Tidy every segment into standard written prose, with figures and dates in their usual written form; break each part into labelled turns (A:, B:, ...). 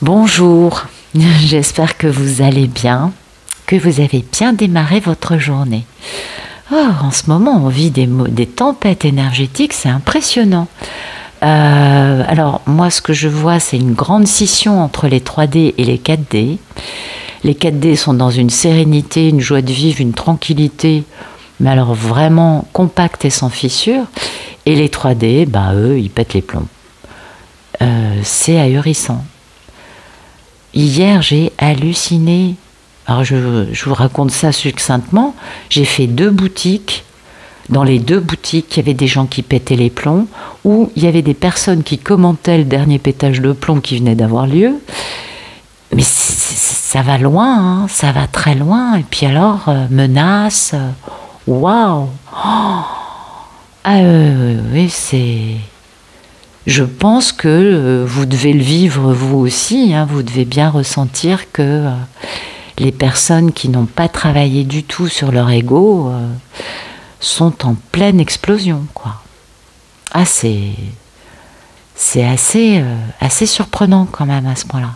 A: Bonjour, j'espère que vous allez bien, que vous avez bien démarré votre journée. Oh, en ce moment, on vit des tempêtes énergétiques, c'est impressionnant. Alors, moi, ce que je vois, c'est une grande scission entre les 3D et les 4D. Les 4D sont dans une sérénité, une joie de vivre, une tranquillité, mais alors vraiment compacte et sans fissure. Et les 3D, bah, eux, ils pètent les plombs. C'est ahurissant. Hier, j'ai halluciné. Alors, je vous raconte ça succinctement. J'ai fait 2 boutiques. Dans les 2 boutiques, il y avait des gens qui pétaient les plombs, ou il y avait des personnes qui commentaient le dernier pétage de plomb qui venait d'avoir lieu. Mais ça va loin, hein, ça va très loin. Et puis alors, menaces, waouh! Oui, c'est... Je pense que vous devez le vivre vous aussi, hein, vous devez bien ressentir que les personnes qui n'ont pas travaillé du tout sur leur ego sont en pleine explosion, quoi. Ah, c'est assez surprenant quand même à ce point-là.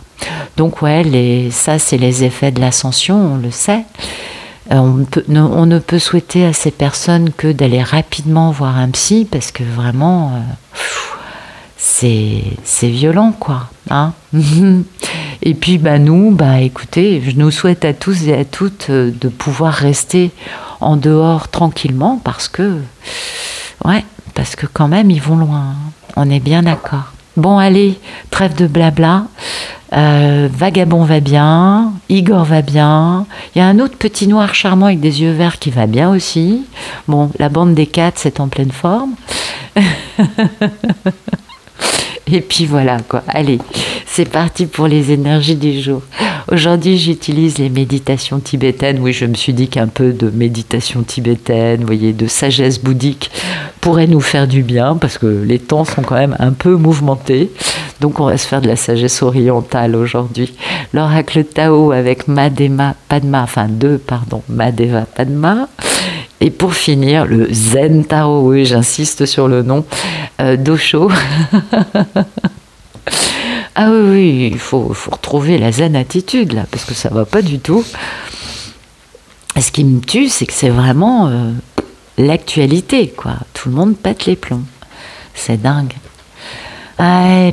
A: Donc ouais, ça c'est les effets de l'ascension, on le sait. On ne peut souhaiter à ces personnes que d'aller rapidement voir un psy, parce que vraiment... c'est violent, quoi. Hein. Et puis, nous, écoutez, je nous souhaite à tous et à toutes de pouvoir rester en dehors tranquillement, parce que quand même, ils vont loin. Hein. On est bien d'accord. Bon, allez, trêve de blabla. Vagabond va bien, Igor va bien. Il y a un autre petit noir charmant avec des yeux verts qui va bien aussi. Bon, la bande des 4, c'est en pleine forme. Et puis voilà, quoi. Allez, c'est parti pour les énergies du jour. Aujourd'hui, j'utilise les méditations tibétaines. Oui, je me suis dit qu'un peu de méditation tibétaine, vous voyez, de sagesse bouddhique pourrait nous faire du bien, parce que les temps sont quand même un peu mouvementés. Donc on va se faire de la sagesse orientale aujourd'hui. L'oracle Tao avec Madeva Padma. Et pour finir, le Zen Tao, oui, j'insiste sur le nom, d'Osho. Ah oui, il faut retrouver la zen attitude, là, parce que ça va pas du tout. Et ce qui me tue, c'est que c'est vraiment l'actualité, quoi. Tout le monde pète les plombs. C'est dingue.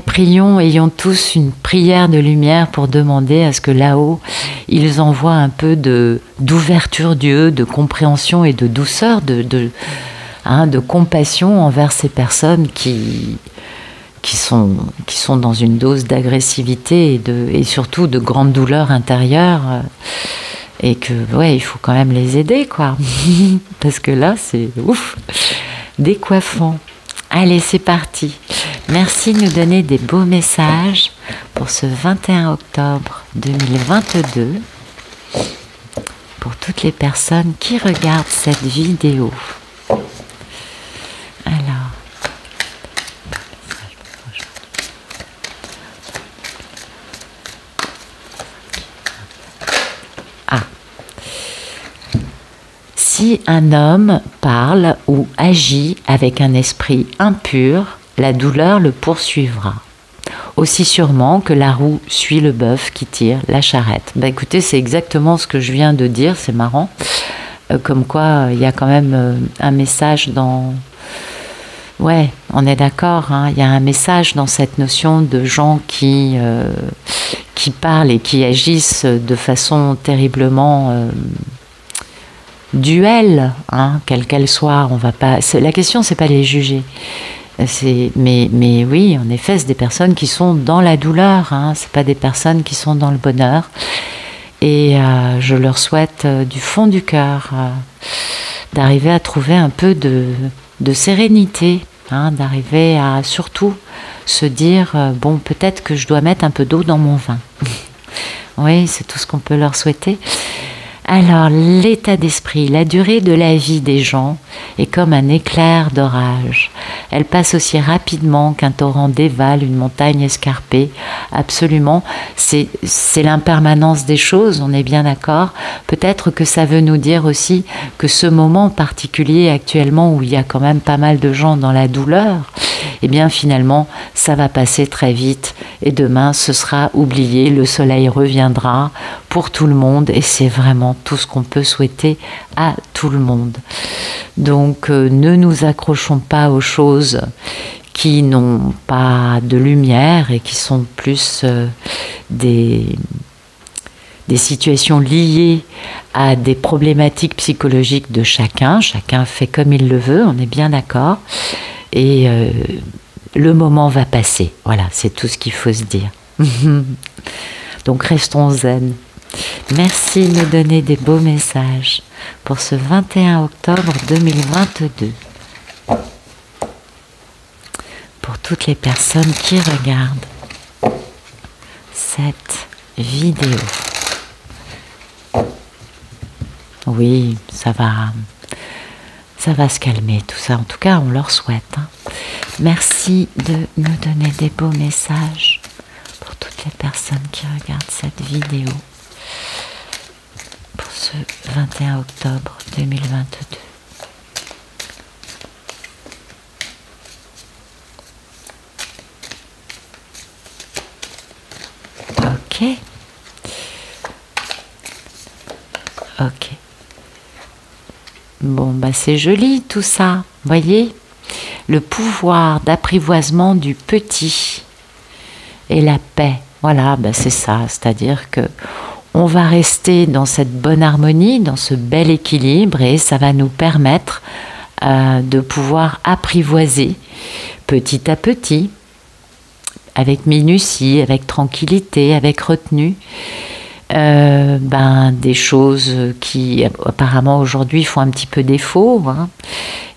A: Prions, ayons tous une prière de lumière pour demander à ce que là-haut, ils envoient un peu d'ouverture d'yeux, de compréhension et de douceur, de compassion envers ces personnes qui sont dans une dose d'agressivité et surtout de grande douleur intérieure. Et que, ouais, il faut quand même les aider, quoi. Parce que là, c'est ouf, décoiffant. Allez, c'est parti. Merci de nous donner des beaux messages pour ce 21 octobre 2022, pour toutes les personnes qui regardent cette vidéo. Alors, si un homme parle ou agit avec un esprit impur, la douleur le poursuivra. Aussi sûrement que la roue suit le bœuf qui tire la charrette. Écoutez, c'est exactement ce que je viens de dire, c'est marrant. Comme quoi, il y a quand même un message dans... Ouais, on est d'accord, hein, il y a un message dans cette notion de gens qui parlent et qui agissent de façon terriblement... duel, hein, quelle qu'elle soit. On va pas... La question, c'est pas les juger. Mais oui, en effet, c'est des personnes qui sont dans la douleur, hein, c'est pas des personnes qui sont dans le bonheur. Et je leur souhaite du fond du cœur d'arriver à trouver un peu de sérénité, hein, d'arriver à surtout se dire bon, peut-être que je dois mettre un peu d'eau dans mon vin. Oui, c'est tout ce qu'on peut leur souhaiter. Alors, l'état d'esprit, la durée de la vie des gens est comme un éclair d'orage. Elle passe aussi rapidement qu'un torrent dévale une montagne escarpée. Absolument, c'est l'impermanence des choses, on est bien d'accord. Peut-être que ça veut nous dire aussi que ce moment particulier actuellement où il y a quand même pas mal de gens dans la douleur, eh bien finalement ça va passer très vite et demain ce sera oublié, le soleil reviendra pour tout le monde et c'est vraiment tout ce qu'on peut souhaiter à tout le monde. Donc ne nous accrochons pas aux choses qui n'ont pas de lumière et qui sont plus des situations liées à des problématiques psychologiques de chacun. Chacun fait comme il le veut, on est bien d'accord. Et le moment va passer. Voilà, c'est tout ce qu'il faut se dire. Donc restons zen. Merci de nous donner des beaux messages pour ce 21 octobre 2022. Pour toutes les personnes qui regardent cette vidéo. Oui, ça va se calmer tout ça. En tout cas, on leur souhaite. Hein. Merci de nous donner des beaux messages pour toutes les personnes qui regardent cette vidéo pour ce 21 octobre 2022. Ok. Ok. Bon, bah c'est joli tout ça. Voyez, le pouvoir d'apprivoisement du petit et la paix. Voilà, bah c'est ça. C'est-à-dire que on va rester dans cette bonne harmonie, dans ce bel équilibre, et ça va nous permettre de pouvoir apprivoiser petit à petit, avec minutie, avec tranquillité, avec retenue, des choses qui apparemment aujourd'hui font un petit peu défaut, hein.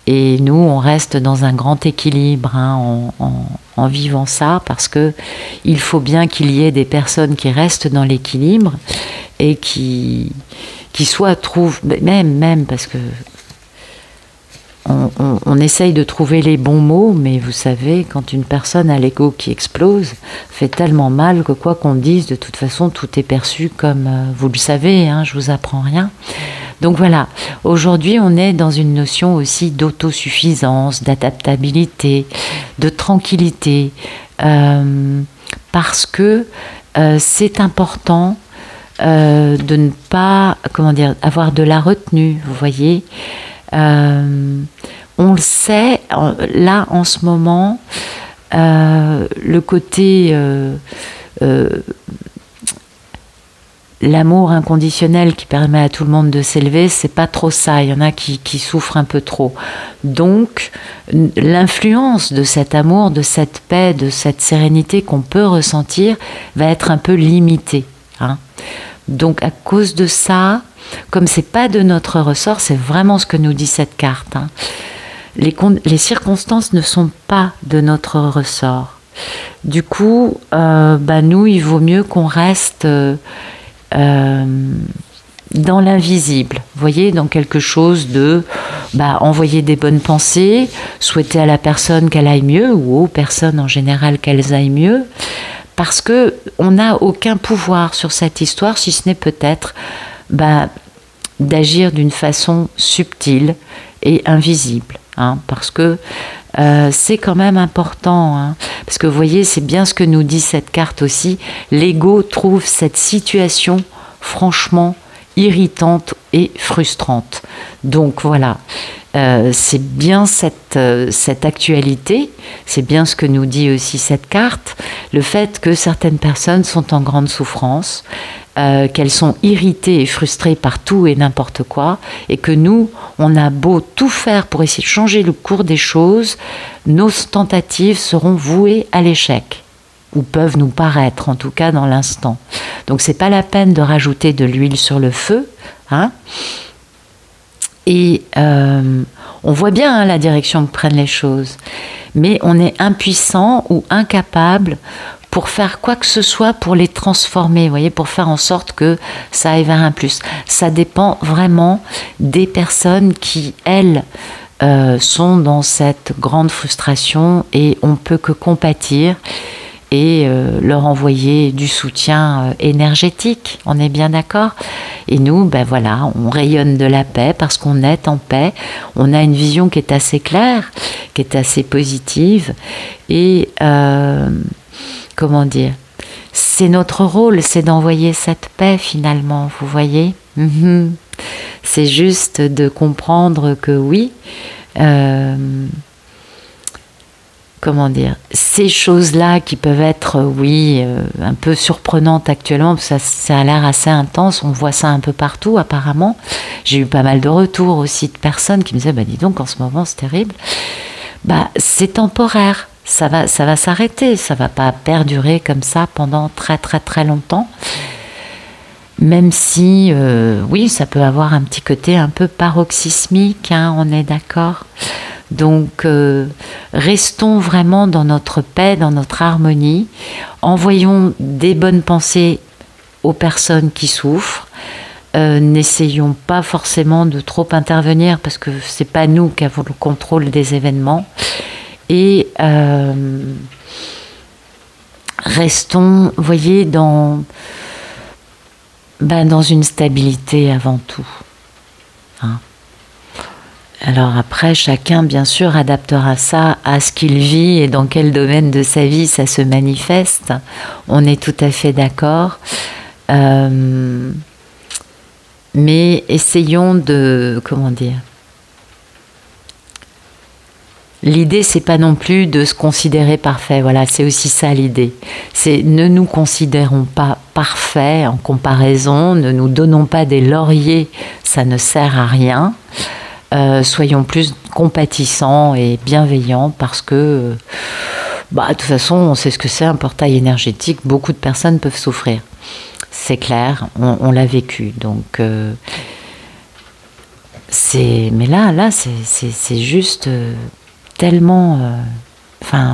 A: Et nous on reste dans un grand équilibre, hein, en vivant ça, parce que il faut bien qu'il y ait des personnes qui restent dans l'équilibre et qui soit trouvent même parce que on essaye de trouver les bons mots, mais vous savez, quand une personne a l'ego qui explose, fait tellement mal que quoi qu'on dise, de toute façon, tout est perçu comme, vous le savez, hein, je vous apprends rien. Donc voilà, aujourd'hui, on est dans une notion aussi d'autosuffisance, d'adaptabilité, de tranquillité, parce que c'est important de ne pas, avoir de la retenue, vous voyez. On le sait, là en ce moment, le côté l'amour inconditionnel qui permet à tout le monde de s'élever, c'est pas trop ça. Il y en a qui souffrent un peu trop. Donc, l'influence de cet amour, de cette paix, de cette sérénité qu'on peut ressentir va être un peu limitée, hein. Donc, à cause de ça, comme c'est pas de notre ressort, c'est vraiment ce que nous dit cette carte, hein. Les circonstances ne sont pas de notre ressort. Du coup, nous, il vaut mieux qu'on reste dans l'invisible. Vous voyez, dans quelque chose de envoyer des bonnes pensées, souhaiter à la personne qu'elle aille mieux, ou aux personnes en général qu'elles aillent mieux, parce que on n'a aucun pouvoir sur cette histoire, si ce n'est peut-être d'agir d'une façon subtile et invisible, hein, parce que c'est quand même important, hein, parce que vous voyez, c'est bien ce que nous dit cette carte aussi, l'ego trouve cette situation franchement irritante et frustrante. Donc voilà, c'est bien cette actualité, c'est bien ce que nous dit aussi cette carte, le fait que certaines personnes sont en grande souffrance, qu'elles sont irritées et frustrées par tout et n'importe quoi, et que nous, on a beau tout faire pour essayer de changer le cours des choses, nos tentatives seront vouées à l'échec, ou peuvent nous paraître, en tout cas dans l'instant. Donc c'est pas la peine de rajouter de l'huile sur le feu, hein. Et on voit bien, hein, la direction que prennent les choses, mais on est impuissant ou incapable pour faire quoi que ce soit pour les transformer, vous voyez, pour faire en sorte que ça aille vers un plus. Ça dépend vraiment des personnes qui, elles, sont dans cette grande frustration, et on peut que compatir et leur envoyer du soutien énergétique, on est bien d'accord? Et nous, ben voilà, on rayonne de la paix parce qu'on est en paix, on a une vision qui est assez claire, qui est assez positive, et comment dire, c'est notre rôle, c'est d'envoyer cette paix finalement, vous voyez? C'est juste de comprendre que oui, comment dire, ces choses-là qui peuvent être, oui, un peu surprenantes actuellement, parce que ça a l'air assez intense, on voit ça un peu partout apparemment. J'ai eu pas mal de retours aussi de personnes qui me disaient, bah dis donc, en ce moment c'est terrible. Bah c'est temporaire, ça va s'arrêter, ça va pas perdurer comme ça pendant très très très longtemps. Même si, oui, ça peut avoir un petit côté un peu paroxysmique, hein, on est d'accord. Donc, restons vraiment dans notre paix, dans notre harmonie. Envoyons des bonnes pensées aux personnes qui souffrent. N'essayons pas forcément de trop intervenir parce que c'est pas nous qui avons le contrôle des événements. Et restons, voyez, dans une stabilité avant tout. Hein. Alors après, chacun, bien sûr, adaptera ça à ce qu'il vit et dans quel domaine de sa vie ça se manifeste. On est tout à fait d'accord. Mais essayons de... Comment dire ? L'idée, c'est pas non plus de se considérer parfait. Voilà, c'est aussi ça l'idée. C'est ne nous considérons pas parfaits en comparaison, ne nous donnons pas des lauriers, ça ne sert à rien. Soyons plus compatissants et bienveillants parce que, de toute façon, on sait ce que c'est un portail énergétique. Beaucoup de personnes peuvent souffrir. C'est clair, on l'a vécu. Donc, mais là, c'est juste tellement...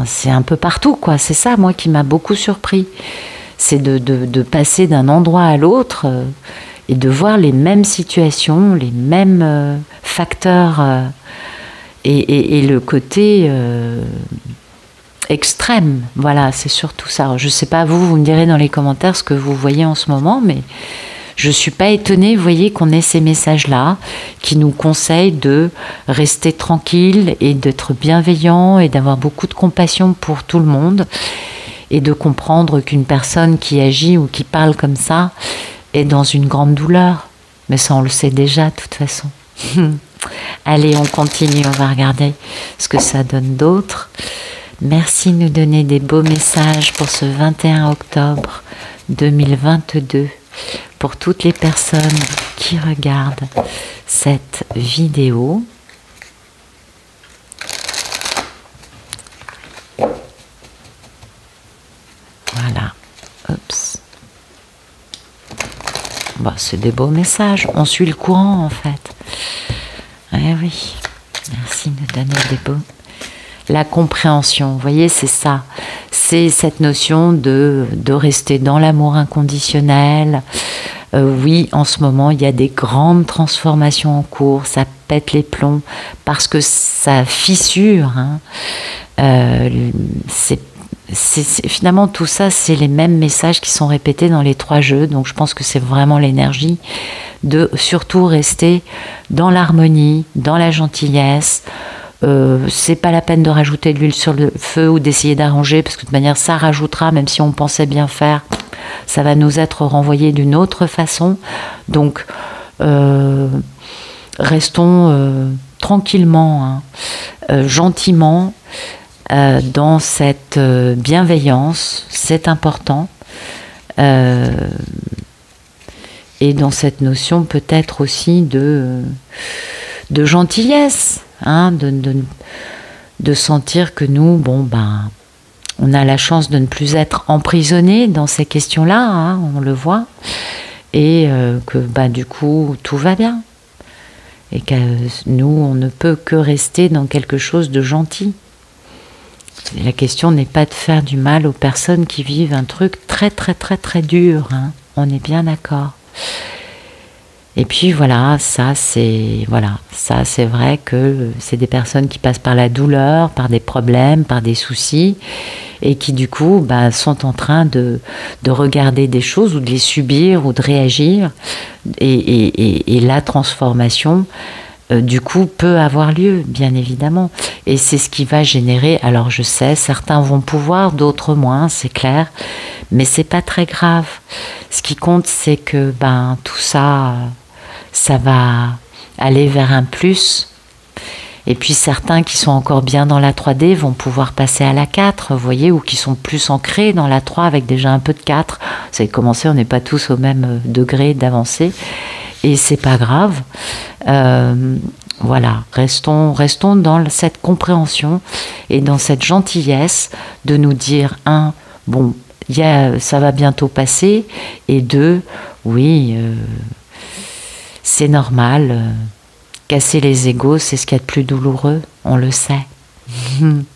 A: c'est un peu partout, quoi. C'est ça, moi, qui m'a beaucoup surpris. C'est de passer d'un endroit à l'autre... et de voir les mêmes situations, les mêmes facteurs et le côté extrême. Voilà, c'est surtout ça. Je ne sais pas, vous me direz dans les commentaires ce que vous voyez en ce moment, mais je ne suis pas étonnée, vous voyez, qu'on ait ces messages-là qui nous conseillent de rester tranquille et d'être bienveillant et d'avoir beaucoup de compassion pour tout le monde et de comprendre qu'une personne qui agit ou qui parle comme ça est dans une grande douleur. Mais ça, on le sait déjà, de toute façon. Allez, on continue, on va regarder ce que ça donne d'autre. Merci de nous donner des beaux messages pour ce 21 octobre 2022. Pour toutes les personnes qui regardent cette vidéo. Voilà. Oups. C'est des beaux messages. On suit le courant, en fait. Eh oui. Merci de nous donner des beaux... La compréhension, vous voyez, c'est ça. C'est cette notion de rester dans l'amour inconditionnel. Oui, en ce moment, il y a des grandes transformations en cours. Ça pète les plombs parce que ça fissure. Hein. Finalement, tout ça, c'est les mêmes messages qui sont répétés dans les 3 jeux. Donc, je pense que c'est vraiment l'énergie de surtout rester dans l'harmonie, dans la gentillesse. C'est pas la peine de rajouter de l'huile sur le feu ou d'essayer d'arranger parce que de toute manière, ça rajoutera, même si on pensait bien faire, ça va nous être renvoyé d'une autre façon. Donc, restons tranquillement, hein, gentiment, dans cette bienveillance, c'est important, et dans cette notion peut-être aussi de gentillesse, hein, de sentir que nous, on a la chance de ne plus être emprisonnés dans ces questions-là, hein, on le voit, et que du coup tout va bien, et que nous, on ne peut que rester dans quelque chose de gentil. La question n'est pas de faire du mal aux personnes qui vivent un truc très très très très dur, hein. On est bien d'accord. Et puis voilà, ça c'est vrai que c'est des personnes qui passent par la douleur, par des problèmes, par des soucis, et qui du coup sont en train de regarder des choses ou de les subir ou de réagir, et la transformation du coup peut avoir lieu, bien évidemment, et c'est ce qui va générer, alors je sais, certains vont pouvoir, d'autres moins, c'est clair, mais c'est pas très grave. Ce qui compte, c'est que tout ça, ça va aller vers un plus. Et puis certains qui sont encore bien dans la 3D vont pouvoir passer à la 4, vous voyez, ou qui sont plus ancrés dans la 3 avec déjà un peu de 4. Vous savez, commencer, on n'est pas tous au même degré d'avancée. Et c'est pas grave. Voilà, restons dans cette compréhension et dans cette gentillesse de nous dire, bon, ça va bientôt passer, et 2, oui, c'est normal, casser les égos, c'est ce qu'il y a de plus douloureux, on le sait.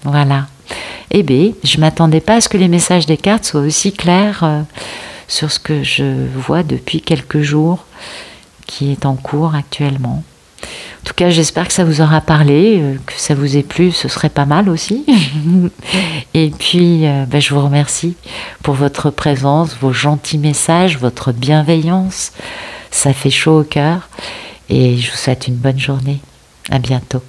A: Voilà. Eh bien, je ne m'attendais pas à ce que les messages des cartes soient aussi clairs sur ce que je vois depuis quelques jours, qui est en cours actuellement. En tout cas, j'espère que ça vous aura parlé, que ça vous ait plu, ce serait pas mal aussi. Et puis, je vous remercie pour votre présence, vos gentils messages, votre bienveillance. Ça fait chaud au cœur. Et je vous souhaite une bonne journée. À bientôt.